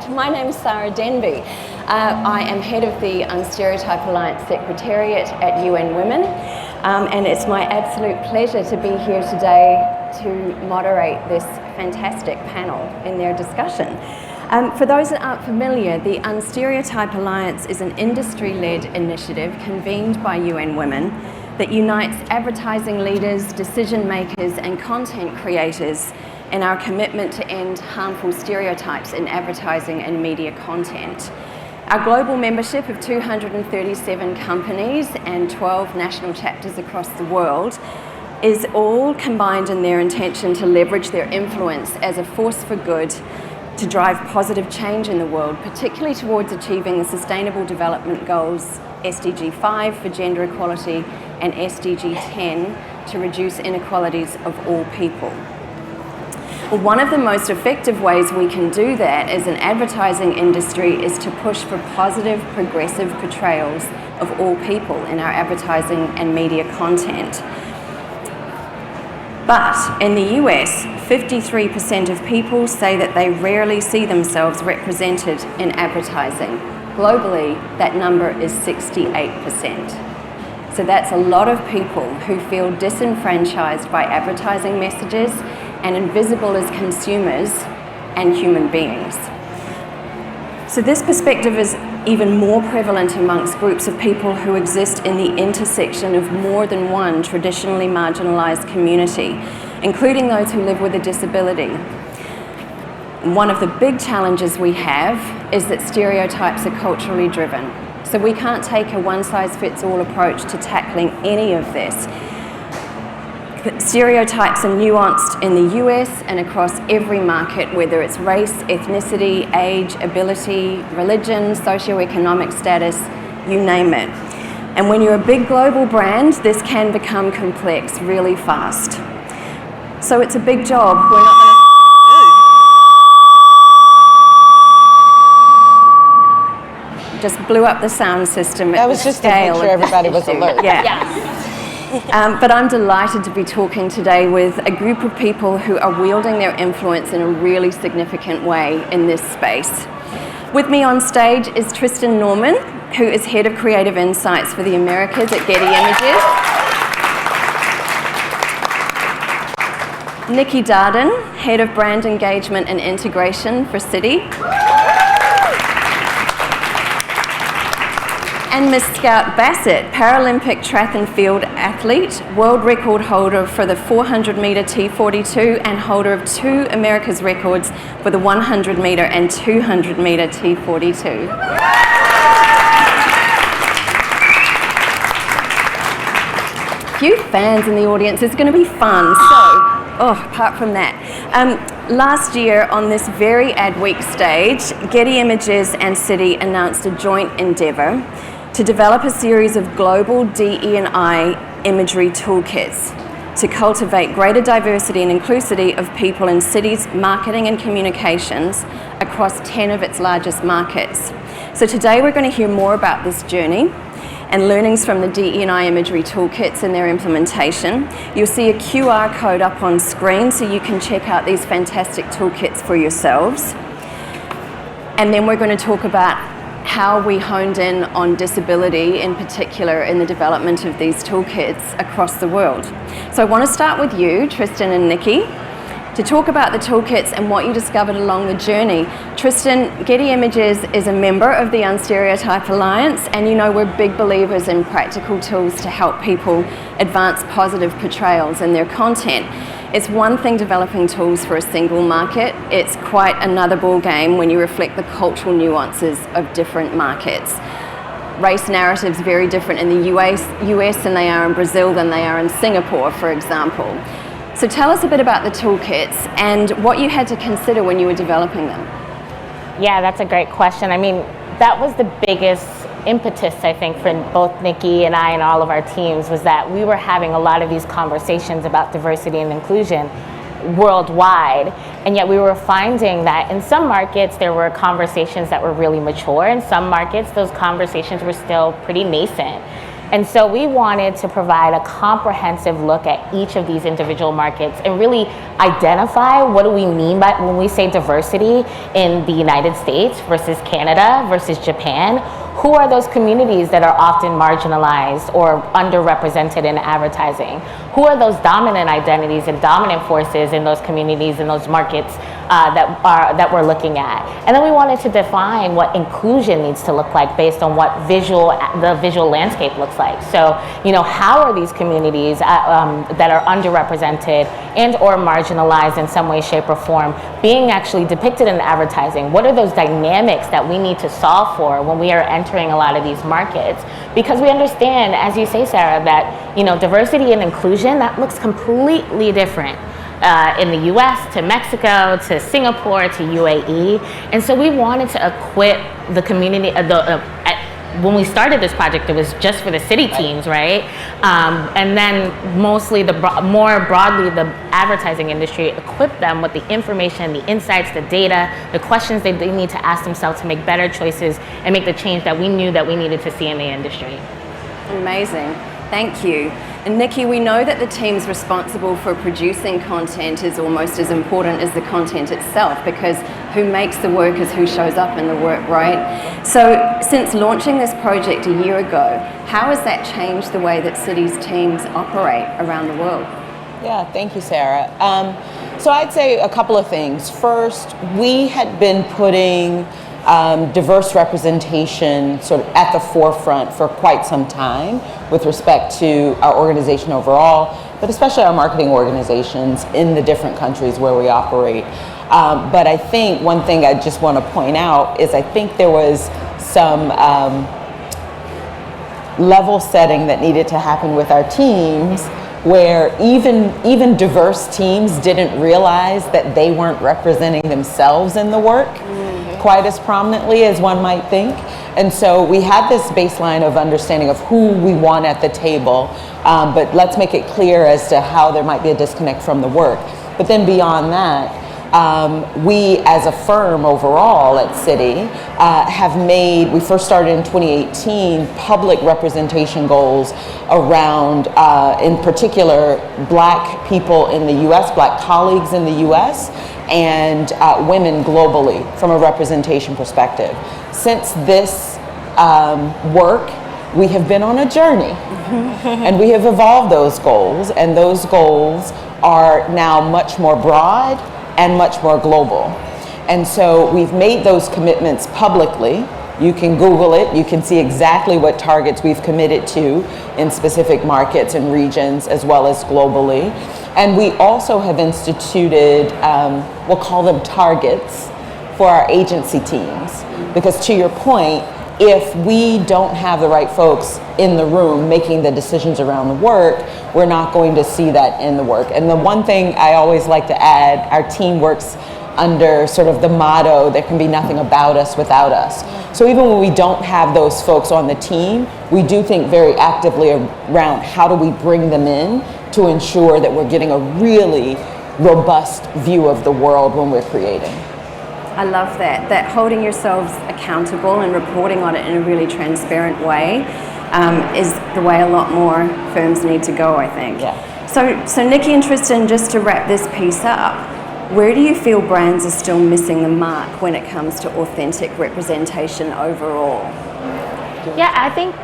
My name's Sarah Denby. I am head of the Unstereotype Alliance Secretariat at UN Women, and it's my absolute pleasure to be here today to moderate this fantastic panel in their discussion. For those that aren't familiar, the Unstereotype Alliance is an industry-led initiative convened by UN Women that unites advertising leaders, decision makers, and content creators in our commitment to end harmful stereotypes in advertising and media content. Our global membership of 237 companies and 12 national chapters across the world is all combined in their intention to leverage their influence as a force for good to drive positive change in the world, particularly towards achieving the Sustainable Development Goals SDG 5 for gender equality and SDG 10 to reduce inequalities of all people. Well, one of the most effective ways we can do that as an advertising industry is to push for positive, progressive portrayals of all people in our advertising and media content. But in the US, 53% of people say that they rarely see themselves represented in advertising. Globally, that number is 68%. So that's a lot of people who feel disenfranchised by advertising messages and invisible as consumers and human beings. So this perspective is even more prevalent amongst groups of people who exist in the intersection of more than one traditionally marginalized community, including those who live with a disability. One of the big challenges we have is that stereotypes are culturally driven. So we can't take a one-size-fits-all approach to tackling any of this. Stereotypes are nuanced in the US and across every market, whether it's race, ethnicity, age, ability, religion, socioeconomic status, you name it. And when you're a big global brand, this can become complex really fast. So it's a big job. We're not going to... Just blew up the sound system. That was just to make sure everybody was alert. Yeah. But I'm delighted to be talking today with a group of people who are wielding their influence in a really significant way in this space. With me on stage is Tristan Norman, who is Head of Creative Insights for the Americas at Getty Images. Nikki Darden, Head of Brand Engagement and Integration for Citi. And Ms. Scout Bassett, Paralympic track and field athlete, world record holder for the 400-metre T42 and holder of 2 America's records for the 100-metre and 200-metre T42. Few fans in the audience, it's going to be fun. So, apart from that. Last year on this very Adweek stage, Getty Images and Citi announced a joint endeavour to develop a series of global DE&I imagery toolkits to cultivate greater diversity and inclusivity of people in Citi's marketing and communications across 10 of its largest markets. So today we're going to hear more about this journey and learnings from the DE&I imagery toolkits and their implementation. You'll see a QR code up on screen so you can check out these fantastic toolkits for yourselves. And then we're going to talk about how we honed in on disability, in particular in the development of these toolkits across the world. So I want to start with you, Tristan and Nikki, to talk about the toolkits and what you discovered along the journey. Tristan, Getty Images is a member of the Unstereotype Alliance, and you know we're big believers in practical tools to help people advance positive portrayals in their content. It's one thing developing tools for a single market. It's quite another ball game when you reflect the cultural nuances of different markets. Race narratives very different in the US than they are in Brazil than they are in Singapore, for example. So tell us a bit about the toolkits and what you had to consider when you were developing them. Yeah, that's a great question. I mean, that was the biggest impetus, I think, for both Nikki and I and all of our teams, was that we were having a lot of these conversations about diversity and inclusion worldwide, and yet we were finding that in some markets there were conversations that were really mature. In some markets those conversations were still pretty nascent. And so we wanted to provide a comprehensive look at each of these individual markets and really identify what do we mean by when we say diversity in the United States versus Canada versus Japan. Who are those communities that are often marginalized or underrepresented in advertising? Who are those dominant identities and dominant forces in those communities and those markets that we're looking at? And then we wanted to define what inclusion needs to look like based on what the visual landscape looks like. So, how are these communities that are underrepresented and or marginalized in some way, shape, or form being actually depicted in advertising? What are those dynamics that we need to solve for when we are entering a lot of these markets? Because we understand, as you say, Sarah, that diversity and inclusion, that looks completely different in the US to Mexico to Singapore to UAE. And so we wanted to equip the community, when we started this project, it was just for the city teams, right? And then mostly more broadly, the advertising industry equipped them with the information, the insights, the data, the questions they need to ask themselves to make better choices and make the change that we knew that we needed to see in the industry. Amazing. Thank you. And Nikki, we know that the teams responsible for producing content is almost as important as the content itself, because who makes the work is who shows up in the work, right? So since launching this project a year ago, how has that changed the way that Citi's teams operate around the world? Yeah, thank you, Sarah. So I'd say a couple of things. First, we had been putting diverse representation sort of at the forefront for quite some time with respect to our organization overall, but especially our marketing organizations in the different countries where we operate. But I think one thing I just want to point out is I think there was some level setting that needed to happen with our teams, where even diverse teams didn't realize that they weren't representing themselves in the work quite as prominently as one might think. And so we had this baseline of understanding of who we want at the table, but let's make it clear as to how there might be a disconnect from the work. But then beyond that, we as a firm overall at Citi we first started in 2018, public representation goals around, in particular, Black people in the US, Black colleagues in the US, and women globally from a representation perspective. Since this work, we have been on a journey and we have evolved those goals, and those goals are now much more broad and much more global. And so we've made those commitments publicly. You can Google it, you can see exactly what targets we've committed to in specific markets and regions as well as globally. And we also have instituted, we'll call them targets for our agency teams. Because to your point, if we don't have the right folks in the room making the decisions around the work, we're not going to see that in the work. And the one thing I always like to add, our team works under sort of the motto, there can be nothing about us without us. So even when we don't have those folks on the team, we do think very actively around how do we bring them in to ensure that we're getting a really robust view of the world when we're creating. I love that holding yourselves accountable and reporting on it in a really transparent way is the way a lot more firms need to go, I think. Yeah. So Nikki and Tristan, just to wrap this piece up, where do you feel brands are still missing the mark when it comes to authentic representation overall? Yeah, I think,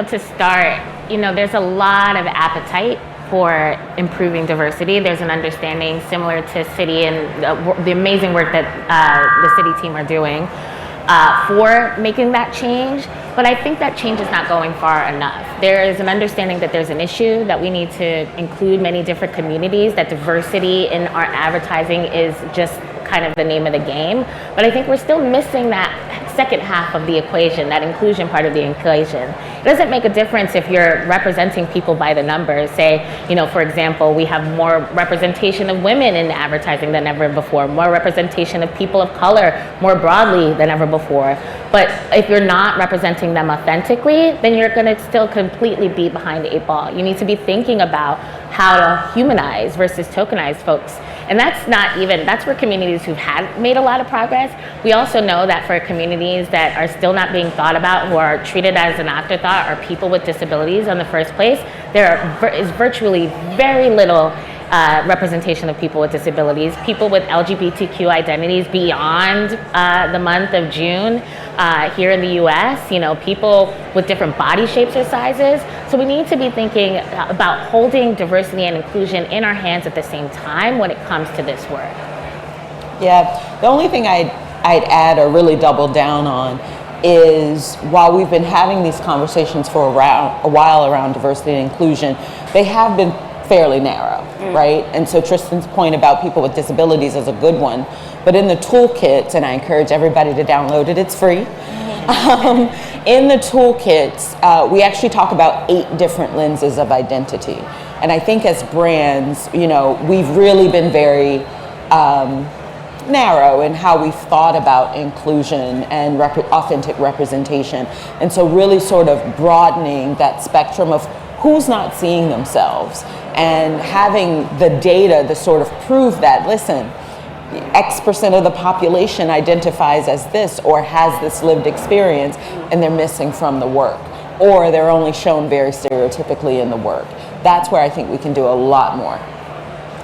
to start, there's a lot of appetite for improving diversity. There's an understanding similar to Citi and the amazing work that the Citi team are doing for making that change. But I think that change is not going far enough. There is an understanding that there's an issue, that we need to include many different communities, that diversity in our advertising is just kind of the name of the game. But I think we're still missing that second half of the equation, that inclusion part of the equation. It doesn't make a difference if you're representing people by the numbers. Say, for example, we have more representation of women in advertising than ever before, more representation of people of color more broadly than ever before. But if you're not representing them authentically, then you're going to still completely be behind the eight ball. You need to be thinking about how to humanize versus tokenize folks. And that's for communities who've made a lot of progress. We also know that for communities that are still not being thought about, who are treated as an afterthought, are people with disabilities in the first place, there is virtually very little representation of people with disabilities, people with LGBTQ identities beyond the month of June here in the US, people with different body shapes or sizes. So we need to be thinking about holding diversity and inclusion in our hands at the same time when it comes to this work. Yeah, the only thing I'd add or really double down on is while we've been having these conversations for a while around diversity and inclusion, they have been fairly narrow, right? And so Tristan's point about people with disabilities is a good one. But in the toolkits, and I encourage everybody to download it, it's free. In the toolkits, we actually talk about 8 different lenses of identity. And I think as brands, we've really been very narrow in how we've thought about inclusion and authentic representation. And so really sort of broadening that spectrum of who's not seeing themselves and having the data to sort of prove that, listen, X% of the population identifies as this or has this lived experience, and they're missing from the work, or they're only shown very stereotypically in the work. That's where I think we can do a lot more.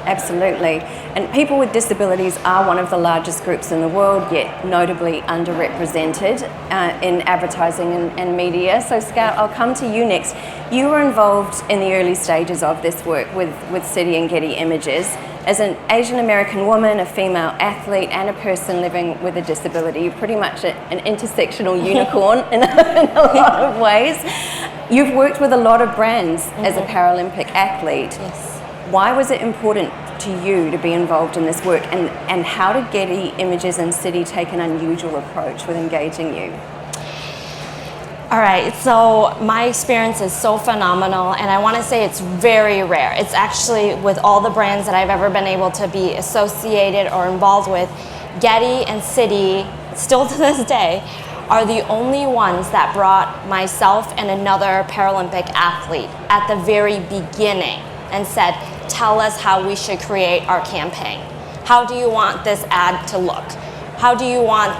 Absolutely. And people with disabilities are one of the largest groups in the world, yet notably underrepresented in advertising and media. So Scout, I'll come to you next. You were involved in the early stages of this work with Citi and Getty Images. As an Asian American woman, a female athlete, and a person living with a disability, you're pretty much an intersectional unicorn in a lot of ways. You've worked with a lot of brands as a Paralympic athlete. Yes. Why was it important to you to be involved in this work, and how did Getty Images and Citi take an unusual approach with engaging you? All right, so my experience is so phenomenal, and I want to say it's very rare. It's actually, with all the brands that I've ever been able to be associated or involved with, Getty and Citi, still to this day, are the only ones that brought myself and another Paralympic athlete at the very beginning and said, tell us how we should create our campaign. How do you want this ad to look? How do you want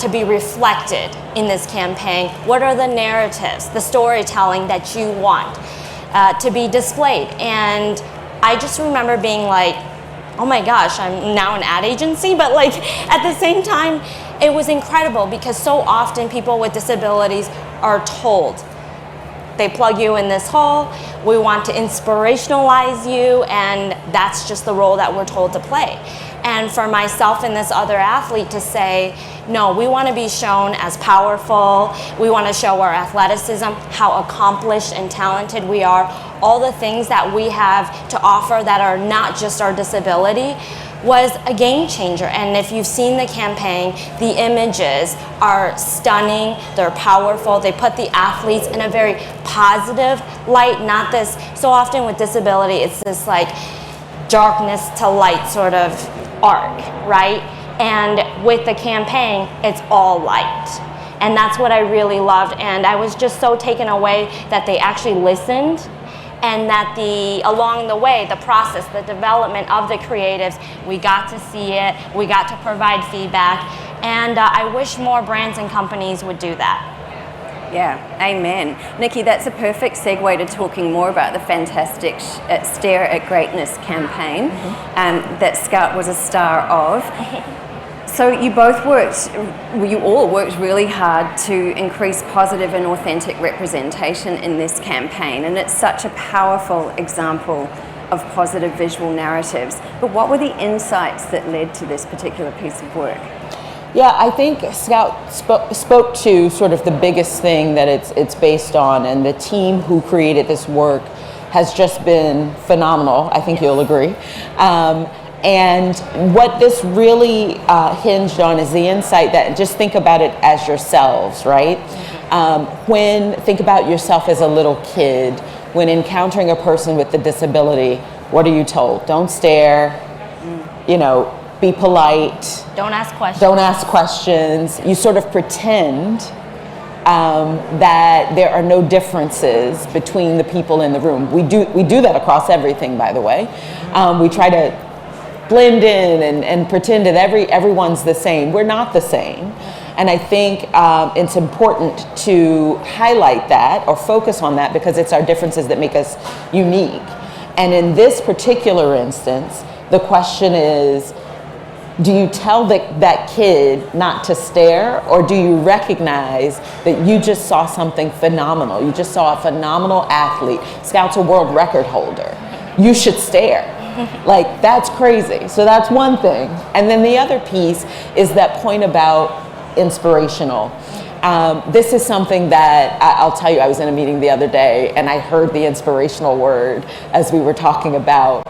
to be reflected in this campaign? What are the narratives, the storytelling that you want to be displayed? And I just remember being like, oh my gosh, I'm now an ad agency, but like at the same time, it was incredible because so often people with disabilities are told, they plug you in this hole, we want to inspirationalize you, and that's just the role that we're told to play. And for myself and this other athlete to say, no, we want to be shown as powerful, we want to show our athleticism, how accomplished and talented we are, all the things that we have to offer that are not just our disability, was a game changer. And if you've seen the campaign, the images are stunning, they're powerful, they put the athletes in a very positive light, not this, so often with disability, it's this like darkness to light sort of arc, right? And with the campaign, it's all light. And that's what I really loved. And I was just so taken away that they actually listened, and that along the way, the process, the development of the creatives, we got to see it, we got to provide feedback, and I wish more brands and companies would do that. Yeah, amen. Nikki, that's a perfect segue to talking more about the fantastic Stare at Greatness campaign that Scout was a star of. So you all worked really hard to increase positive and authentic representation in this campaign, and it's such a powerful example of positive visual narratives. But what were the insights that led to this particular piece of work? Yeah, I think Scout spoke to sort of the biggest thing that it's based on, and the team who created this work has just been phenomenal. I think you'll agree. And what this really hinged on is the insight that just think about it as yourselves, right? Think about yourself as a little kid. When encountering a person with a disability, what are you told? Don't stare, be polite. Don't ask questions. Don't ask questions. You sort of pretend that there are no differences between the people in the room. We do that across everything, by the way. We try to blend in and pretend that everyone's the same. We're not the same. And I think it's important to highlight that or focus on that because it's our differences that make us unique. And in this particular instance, the question is, do you tell that kid not to stare, or do you recognize that you just saw something phenomenal? You just saw a phenomenal athlete. Scout's a world record holder. You should stare. Like, that's crazy. So that's one thing. And then the other piece is that point about inspirational. This is something that I'll tell you, I was in a meeting the other day and I heard the inspirational word as we were talking about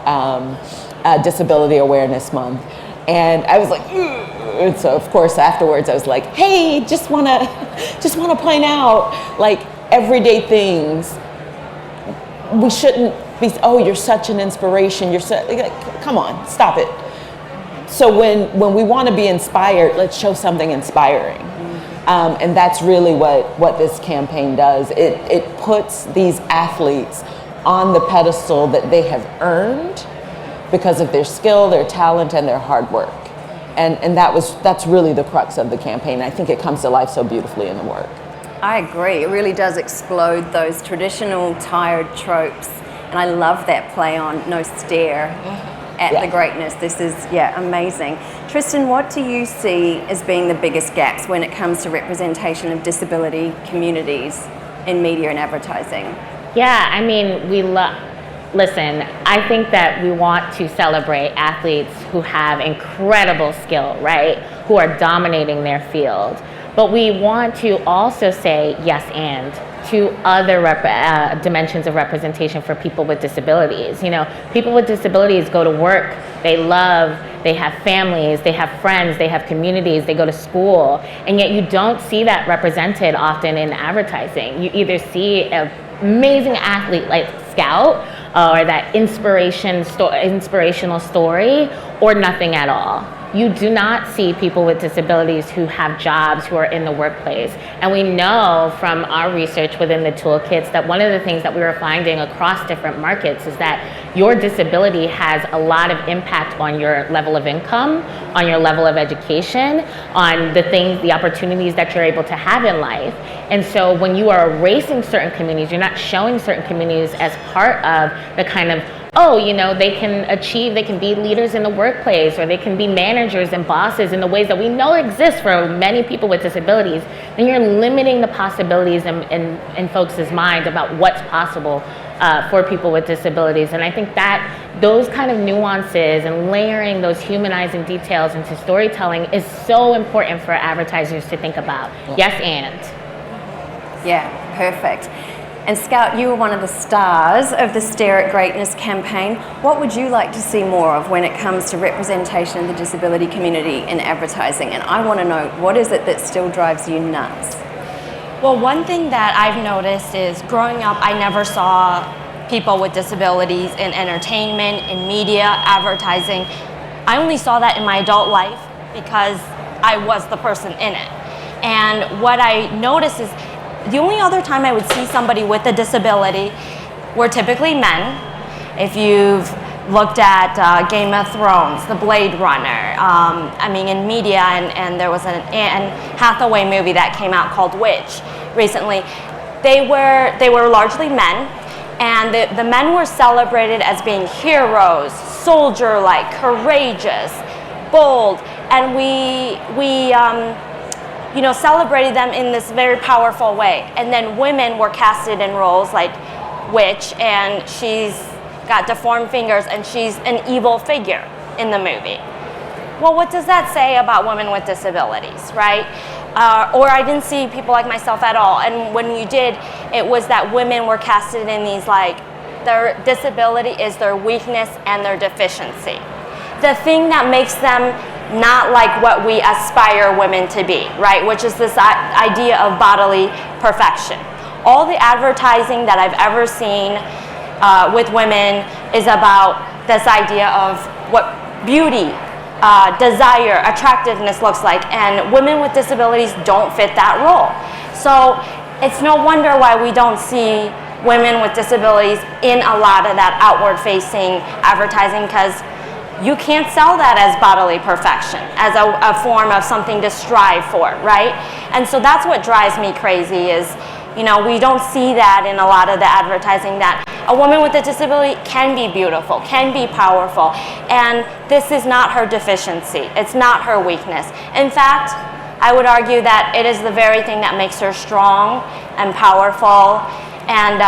Disability Awareness Month. And I was like, and so of course afterwards I was like, hey, just wanna point out, like, everyday things. We shouldn't be, oh, you're such an inspiration. You're so, like, come on, stop it. So when we want to be inspired, let's show something inspiring. And that's really what this campaign does. It puts these athletes on the pedestal that they have earned because of their skill, their talent, and their hard work. And that's really the crux of the campaign. I think it comes to life so beautifully in the work. I agree. It really does explode those traditional tired tropes. And I love that play on no stare at the greatness. This is, amazing. Tristan, what do you see as being the biggest gaps when it comes to representation of disability communities in media and advertising? Yeah, I mean, listen, I think that we want to celebrate athletes who have incredible skill, right? Who are dominating their field. But we want to also say yes and to other dimensions of representation for people with disabilities. You know, people with disabilities go to work, they love, they have families, they have friends, they have communities, they go to school, and yet you don't see that represented often in advertising. You either see an amazing athlete like Scout, or that inspirational story, or nothing at all. You do not see people with disabilities who have jobs, who are in the workplace. And we know from our research within the toolkits that one of the things that we were finding across different markets is that your disability has a lot of impact on your level of income, on your level of education, on the opportunities that you're able to have in life. And so when you are erasing certain communities, you're not showing certain communities as part of the kind of, oh, you know, they can be leaders in the workplace, or they can be managers and bosses in the ways that we know exist for many people with disabilities, then you're limiting the possibilities in folks' minds about what's possible for people with disabilities. And I think that those kind of nuances and layering those humanizing details into storytelling is so important for advertisers to think about. Yes, and. Yeah, perfect. And Scout, you were one of the stars of the Stare at Greatness campaign. What would you like to see more of when it comes to representation of the disability community in advertising? And I want to know, what is it that still drives you nuts? Well, one thing that I've noticed is growing up, I never saw people with disabilities in entertainment, in media, advertising. I only saw that in my adult life because I was the person in it. And what I noticed is the only other time I would see somebody with a disability were typically men. If you've looked at Game of Thrones, The Blade Runner, I mean, in media, and there was an Anne Hathaway movie that came out called Witch recently. They were largely men, and the men were celebrated as being heroes, soldier-like, courageous, bold, and we celebrated them in this very powerful way. And then women were casted in roles like Witch, and she's got deformed fingers, and she's an evil figure in the movie. Well, what does that say about women with disabilities, right? Or I didn't see people like myself at all. And when you did, it was that women were casted in these, like, their disability is their weakness and their deficiency. The thing that makes them not like what we aspire women to be, right? Which is this idea of bodily perfection. All the advertising that I've ever seen with women is about this idea of what beauty, desire, attractiveness looks like, and women with disabilities don't fit that role. So it's no wonder why we don't see women with disabilities in a lot of that outward-facing advertising, because you can't sell that as bodily perfection, as a form of something to strive for, right? And so that's what drives me crazy is, you know, we don't see that in a lot of the advertising, that a woman with a disability can be beautiful, can be powerful, and this is not her deficiency. It's not her weakness. In fact, I would argue that it is the very thing that makes her strong and powerful and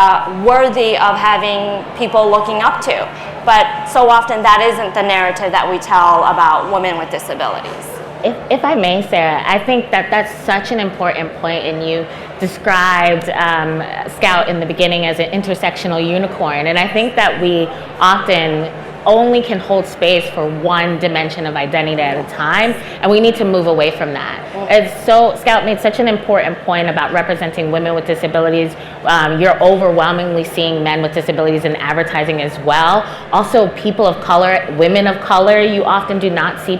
worthy of having people looking up to. But so often that isn't the narrative that we tell about women with disabilities. If I may, Sarah, I think that that's such an important point, and you described Scout in the beginning as an intersectional unicorn, and I think that we often only can hold space for one dimension of identity at a time, and we need to move away from that. And so Scout made such an important point about representing women with disabilities. You're overwhelmingly seeing men with disabilities in advertising as well. Also, people of color, women of color, you often do not see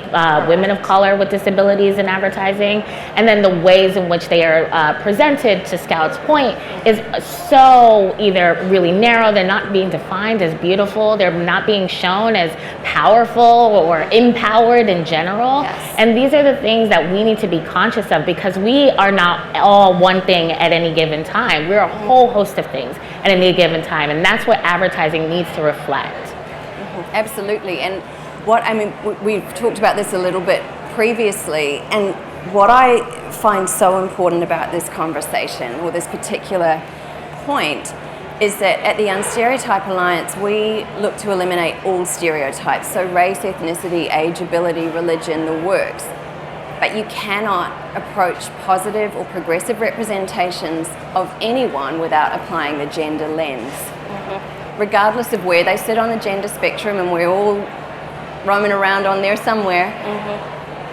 women of color with disabilities in advertising. And then the ways in which they are presented, to Scout's point, is so either really narrow, they're not being defined as beautiful, they're not being shown as powerful or empowered in general. Yes. And these are the things that we need to be conscious of, because we are not all one thing at any given time. We're a whole host of things at any given time, and that's what advertising needs to reflect. Absolutely. And what I mean, we've talked about this a little bit previously, and what I find so important about this conversation, or this particular point, is that at the Unstereotype Alliance, we look to eliminate all stereotypes, so race, ethnicity, age, ability, religion, the works. But you cannot approach positive or progressive representations of anyone without applying the gender lens. Regardless of where they sit on the gender spectrum, and we're all roaming around on there somewhere,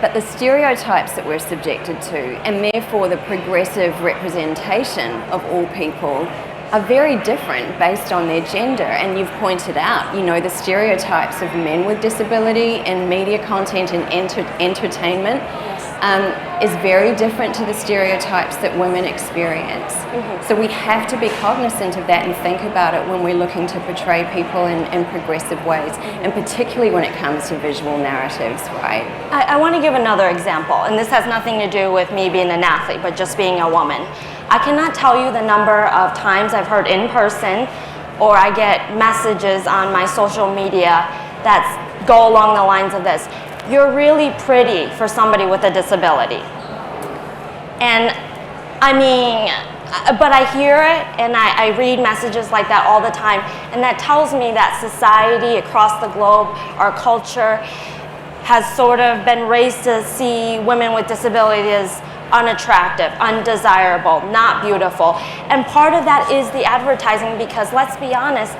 but the stereotypes that we're subjected to, and therefore the progressive representation of all people, are very different based on their gender. And you've pointed out, you know, the stereotypes of men with disability in media content and entertainment is very different to the stereotypes that women experience. So we have to be cognizant of that and think about it when we're looking to portray people in progressive ways, and particularly when it comes to visual narratives, right? I want to give another example, and this has nothing to do with me being an athlete, but just being a woman. I cannot tell you the number of times I've heard in person, or I get messages on my social media that go along the lines of this: you're really pretty for somebody with a disability. And I mean, but I hear it and I read messages like that all the time, and that tells me that society across the globe, our culture, has sort of been raised to see women with disabilities as unattractive, undesirable, not beautiful. And part of that is the advertising, because let's be honest,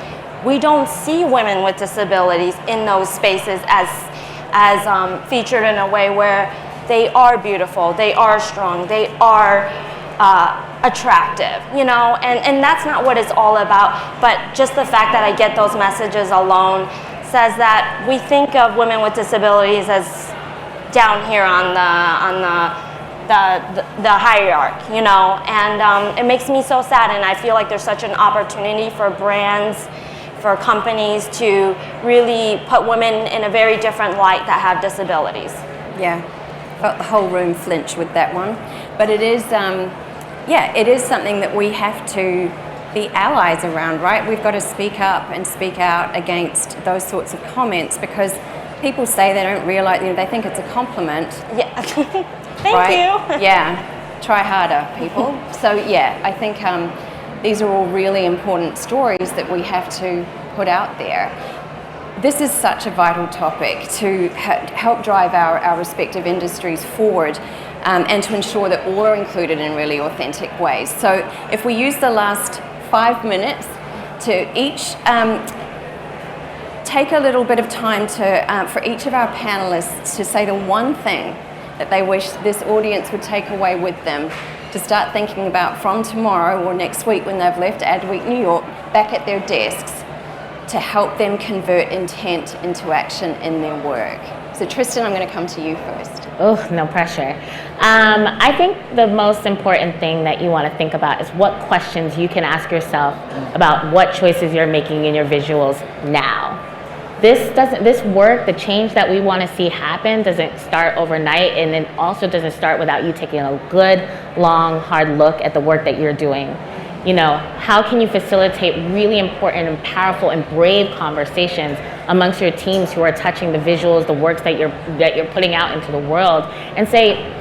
we don't see women with disabilities in those spaces as featured in a way where they are beautiful, they are strong, they are attractive, you know, and that's not what it's all about. But just the fact that I get those messages alone says that we think of women with disabilities as down here on the hierarchy, you know, and it makes me so sad. And I feel like there's such an opportunity for brands, for companies to really put women in a very different light that have disabilities. Yeah, felt the whole room flinch with that one. But it is, it is something that we have to be allies around, right? We've got to speak up and speak out against those sorts of comments, because people say they don't realize, you know, they think it's a compliment. Yeah. Thank you. Yeah, try harder, people. So yeah, I think these are all really important stories that we have to put out there. This is such a vital topic to help drive our respective industries forward, and to ensure that all are included in really authentic ways. So if we use the last 5 minutes to each take a little bit of time to for each of our panelists to say the one thing that they wish this audience would take away with them, to start thinking about from tomorrow or next week when they've left Adweek, New York, back at their desks, to help them convert intent into action in their work. So Tristan, I'm going to come to you first. Oh, no pressure. I think the most important thing that you want to think about is what questions you can ask yourself about what choices you're making in your visuals now. this work, the change that we want to see happen, doesn't start overnight, and it also doesn't start without you taking a good, long, hard look at the work that you're doing. You know, how can you facilitate really important and powerful and brave conversations amongst your teams who are touching the visuals, the works that you're putting out into the world, and say,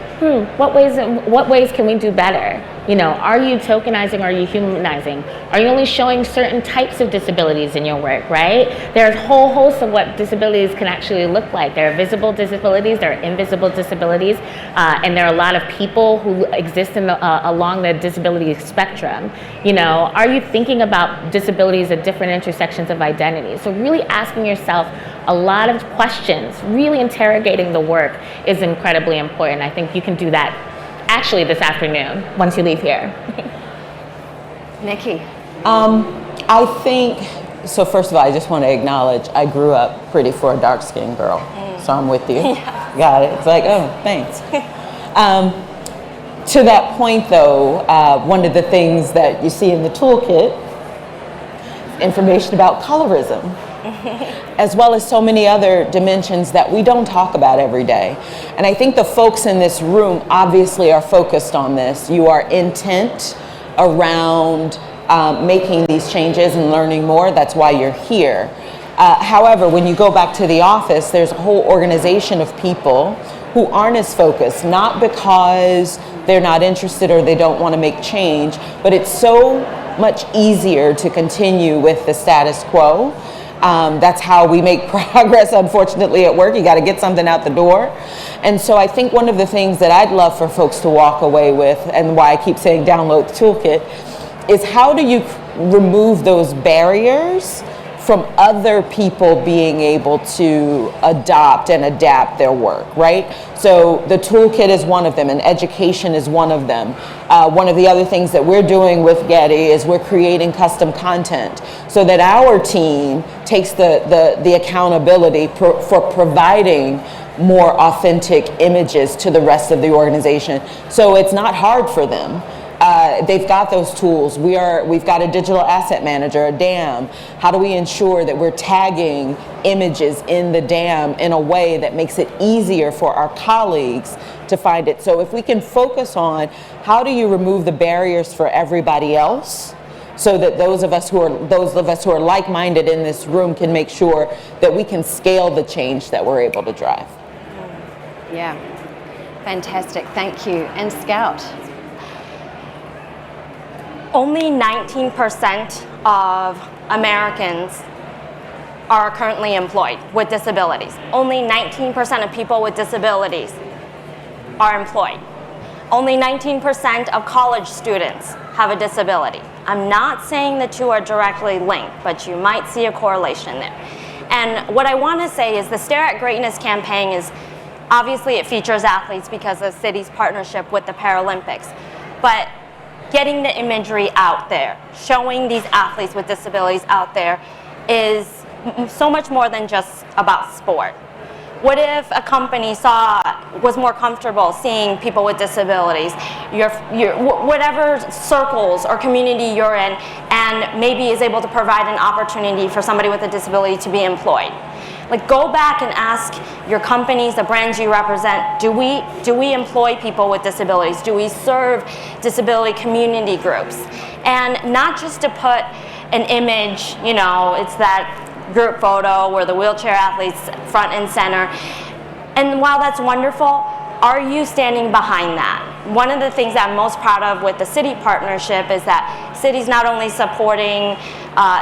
what ways can we do better? You know, are you tokenizing? Are you humanizing? Are you only showing certain types of disabilities in your work, right? There's a whole host of what disabilities can actually look like. There are visible disabilities, there are invisible disabilities, and there are a lot of people who exist in along the disability spectrum. You know, are you thinking about disabilities at different intersections of identity? So really asking yourself a lot of questions, really interrogating the work is incredibly important. I think you can do that actually this afternoon once you leave here. Nikki? I think, so first of all, I just want to acknowledge I grew up pretty for a dark-skinned girl, so I'm with you. Yeah. Got it. It's like, oh, thanks. To that point, though, one of the things that you see in the toolkit, information about colorism, as well as so many other dimensions that we don't talk about every day. And I think the folks in this room obviously are focused on this. You are intent around making these changes and learning more. That's why you're here. However, when you go back to the office, there's a whole organization of people who aren't as focused, not because they're not interested or they don't want to make change, but it's so much easier to continue with the status quo. That's how we make progress, unfortunately, at work. You got to get something out the door. And so I think one of the things that I'd love for folks to walk away with, and why I keep saying download the toolkit, is how do you remove those barriers from other people being able to adopt and adapt their work, right? So the toolkit is one of them, and education is one of them. One of the other things that we're doing with Getty is we're creating custom content so that our team takes the accountability for providing more authentic images to the rest of the organization. So it's not hard for them. They've got those tools. We've got a digital asset manager, a DAM. How do we ensure that we're tagging images in the DAM in a way that makes it easier for our colleagues to find it? So if we can focus on how do you remove the barriers for everybody else, so that those of us who are like-minded in this room can make sure that we can scale the change that we're able to drive. Yeah, fantastic, thank you. And Scout? Only 19% of Americans are currently employed with disabilities. Only 19% of people with disabilities are employed. Only 19% of college students have a disability. I'm not saying the two are directly linked, but you might see a correlation there. And what I want to say is the Stare at Greatness campaign is, obviously it features athletes because of Citi's partnership with the Paralympics, but getting the imagery out there, showing these athletes with disabilities out there is so much more than just about sport. What if a company was more comfortable seeing people with disabilities, whatever circles or community you're in, and maybe is able to provide an opportunity for somebody with a disability to be employed? Like, go back and ask your companies, the brands you represent, do we employ people with disabilities? Do we serve disability community groups? And not just to put an image, you know, it's that group photo where the wheelchair athletes front and center. And while that's wonderful, are you standing behind that? One of the things I'm most proud of with the Citi partnership is that Citi's not only supporting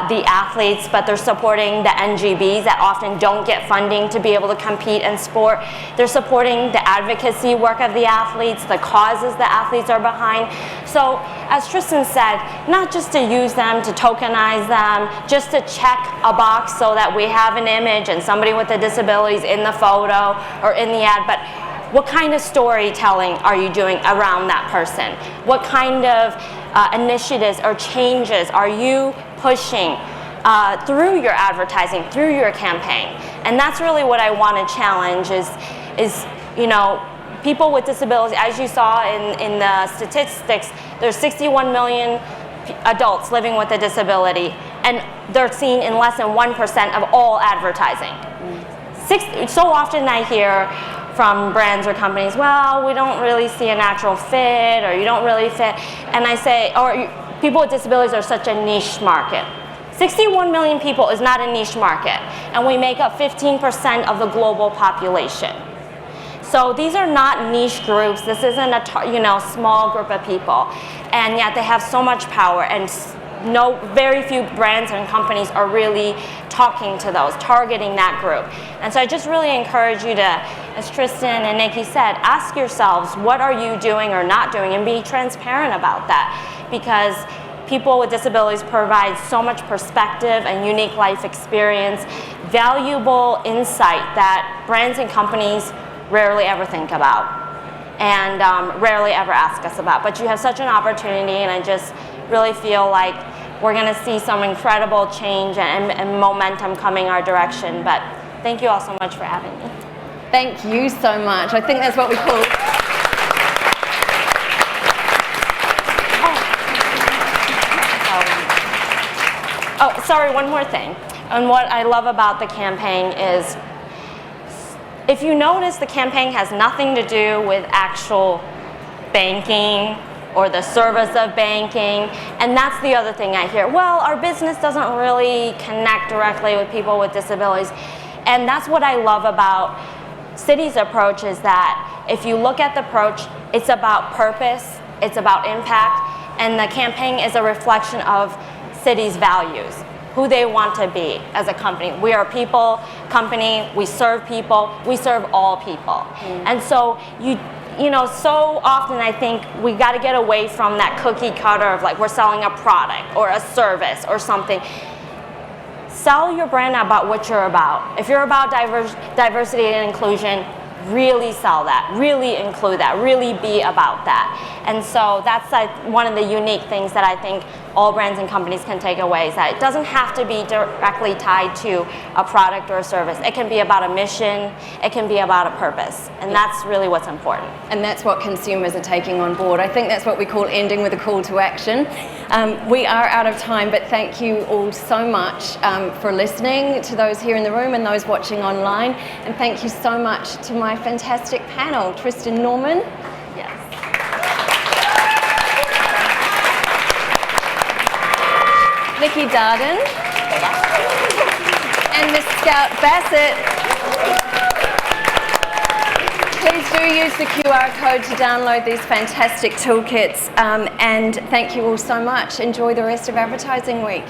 the athletes, but they're supporting the NGBs that often don't get funding to be able to compete in sport. They're supporting the advocacy work of the athletes, the causes the athletes are behind. So, as Tristan said, not just to use them, to tokenize them, just to check a box so that we have an image and somebody with a disability is in the photo or in the ad, but what kind of storytelling are you doing around that person? What kind of initiatives or changes are you pushing through your advertising, through your campaign? And that's really what I want to challenge is you know, people with disabilities, as you saw in the statistics, there's 61 million adults living with a disability, and they're seen in less than 1% of all advertising. So often I hear from brands or companies, well, we don't really see a natural fit, or you don't really fit. And I say, or people with disabilities are such a niche market. 61 million people is not a niche market, and we make up 15% of the global population. So these are not niche groups. This isn't a small group of people, and yet they have so much power, and very few brands and companies are really talking to those, targeting that group. And so I just really encourage you to, as Tristan and Nikki said, ask yourselves, what are you doing or not doing, and be transparent about that, because people with disabilities provide so much perspective and unique life experience, valuable insight that brands and companies rarely ever think about, and rarely ever ask us about. But you have such an opportunity, and I just really feel like we're going to see some incredible change and momentum coming our direction. But thank you all so much for having me. Thank you so much. I think that's what we call... Oh, sorry, one more thing. And what I love about the campaign is, if you notice, the campaign has nothing to do with actual banking or the service of banking. And that's the other thing I hear. Well, our business doesn't really connect directly with people with disabilities. And that's what I love about Citi's approach, is that if you look at the approach, it's about purpose, it's about impact, and the campaign is a reflection of Citi's values, who they want to be as a company. We are a people company, we serve people, we serve all people. And so so often I think we got to get away from that cookie cutter of like we're selling a product or a service or something. Sell your brand about what you're about. If you're about diversity and inclusion, really sell that, really include that, really be about that. And so that's like one of the unique things that I think all brands and companies can take away, is that it doesn't have to be directly tied to a product or a service. It can be about a mission, it can be about a purpose, and that's really what's important. And that's what consumers are taking on board. I think that's what we call ending with a call to action. We are out of time, but thank you all so much for listening, to those here in the room and those watching online. And thank you so much to my fantastic panel, Tristan Norman. Yes. Nikki Darden. And Miss Scout Bassett. Please do use the QR code to download these fantastic toolkits. And thank you all so much. Enjoy the rest of Advertising Week.